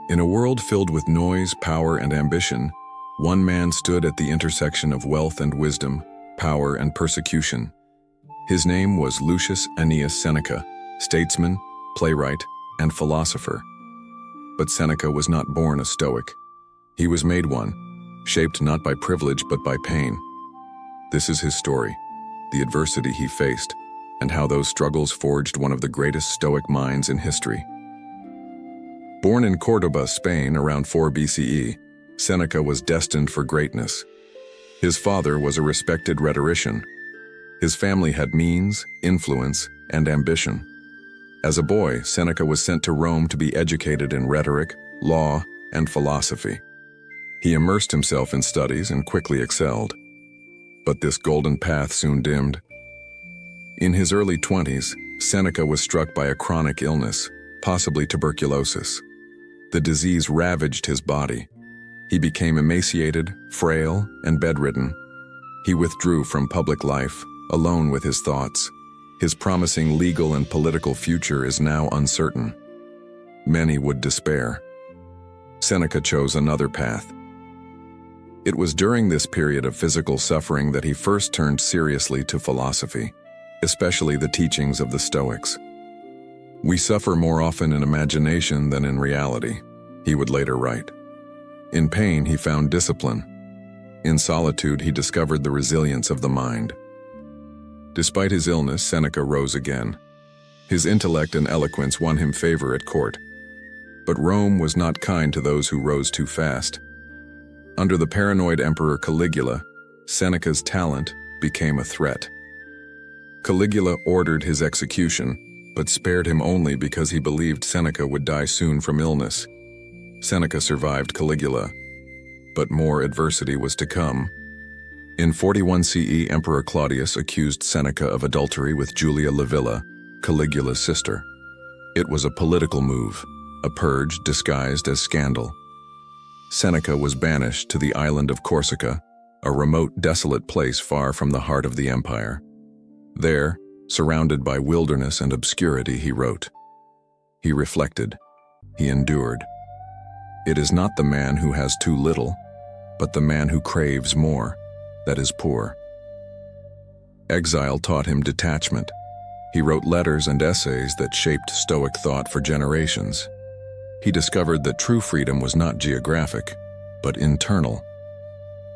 In a world filled with noise, power, and ambition, one man stood at the intersection of wealth and wisdom, power and persecution. His name was Lucius Annaeus Seneca, statesman, playwright, and philosopher. But Seneca was not born a Stoic. He was made one, shaped not by privilege but by pain. This is his story, the adversity he faced, and how those struggles forged one of the greatest Stoic minds in history. Born in Córdoba, Spain, around 4 BCE, Seneca was destined for greatness. His father was a respected rhetorician. His family had means, influence, and ambition. As a boy, Seneca was sent to Rome to be educated in rhetoric, law, and philosophy. He immersed himself in studies and quickly excelled. But this golden path soon dimmed. In his early 20s, Seneca was struck by a chronic illness, possibly tuberculosis. The disease ravaged his body. He became emaciated, frail, and bedridden. He withdrew from public life, alone with his thoughts. His promising legal and political future is now uncertain. Many would despair. Seneca chose another path. It was during this period of physical suffering that he first turned seriously to philosophy, especially the teachings of the Stoics. "We suffer more often in imagination than in reality," he would later write. In pain, he found discipline. In solitude, he discovered the resilience of the mind. Despite his illness, Seneca rose again. His intellect and eloquence won him favor at court. But Rome was not kind to those who rose too fast. Under the paranoid Emperor Caligula, Seneca's talent became a threat. Caligula ordered his execution, but spared him only because he believed Seneca would die soon from illness. Seneca survived Caligula, but more adversity was to come. In 41 CE, Emperor Claudius accused Seneca of adultery with Julia Livilla, Caligula's sister. It was a political move, a purge disguised as scandal. Seneca was banished to the island of Corsica, a remote, desolate place far from the heart of the empire. There, surrounded by wilderness and obscurity, he wrote. He reflected. He endured. It is not the man who has too little, but the man who craves more, that is poor. Exile taught him detachment. He wrote letters and essays that shaped Stoic thought for generations. He discovered that true freedom was not geographic, but internal.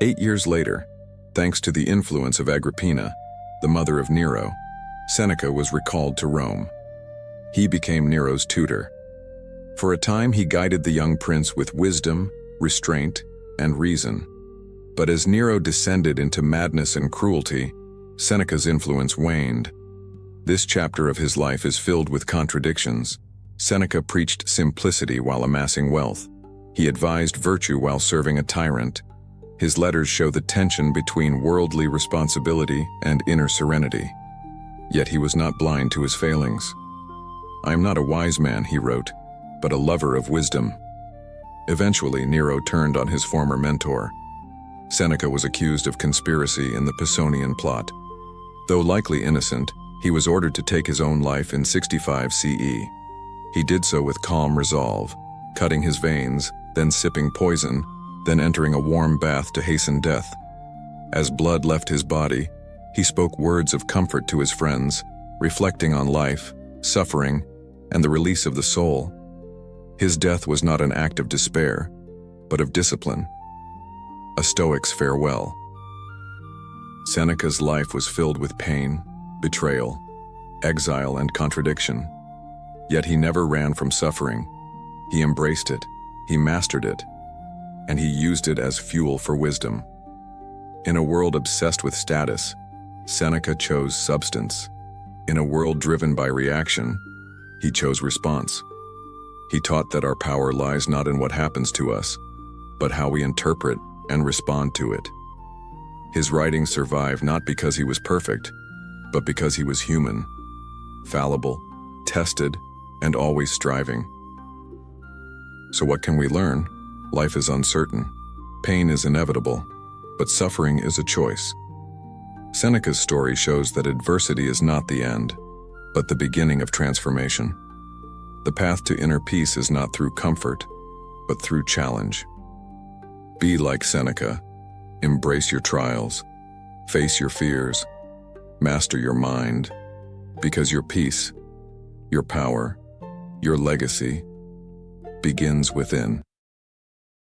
8 years later, thanks to the influence of Agrippina, the mother of Nero, Seneca was recalled to Rome. He became Nero's tutor. For a time, he guided the young prince with wisdom, restraint, and reason. But as Nero descended into madness and cruelty, Seneca's influence waned. This chapter of his life is filled with contradictions. Seneca preached simplicity while amassing wealth. He advised virtue while serving a tyrant. His letters show the tension between worldly responsibility and inner serenity. Yet he was not blind to his failings. "I am not a wise man," he wrote, "but a lover of wisdom." Eventually, Nero turned on his former mentor. Seneca was accused of conspiracy in the Pisonian plot. Though likely innocent, he was ordered to take his own life in 65 CE. He did so with calm resolve, cutting his veins, then sipping poison, then entering a warm bath to hasten death. As blood left his body, he spoke words of comfort to his friends, reflecting on life, suffering, and the release of the soul. His death was not an act of despair, but of discipline. A Stoic's farewell. Seneca's life was filled with pain, betrayal, exile, and contradiction. Yet he never ran from suffering. He embraced it, he mastered it, and he used it as fuel for wisdom. In a world obsessed with status, Seneca chose substance. In a world driven by reaction, he chose response. He taught that our power lies not in what happens to us, but how we interpret and respond to it. His writings survive not because he was perfect, but because he was human, fallible, tested, and always striving. So what can we learn? Life is uncertain. Pain is inevitable, but suffering is a choice. Seneca's story shows that adversity is not the end, but the beginning of transformation. The path to inner peace is not through comfort, but through challenge. Be like Seneca. Embrace your trials. Face your fears. Master your mind. Because your peace, your power, your legacy begins within.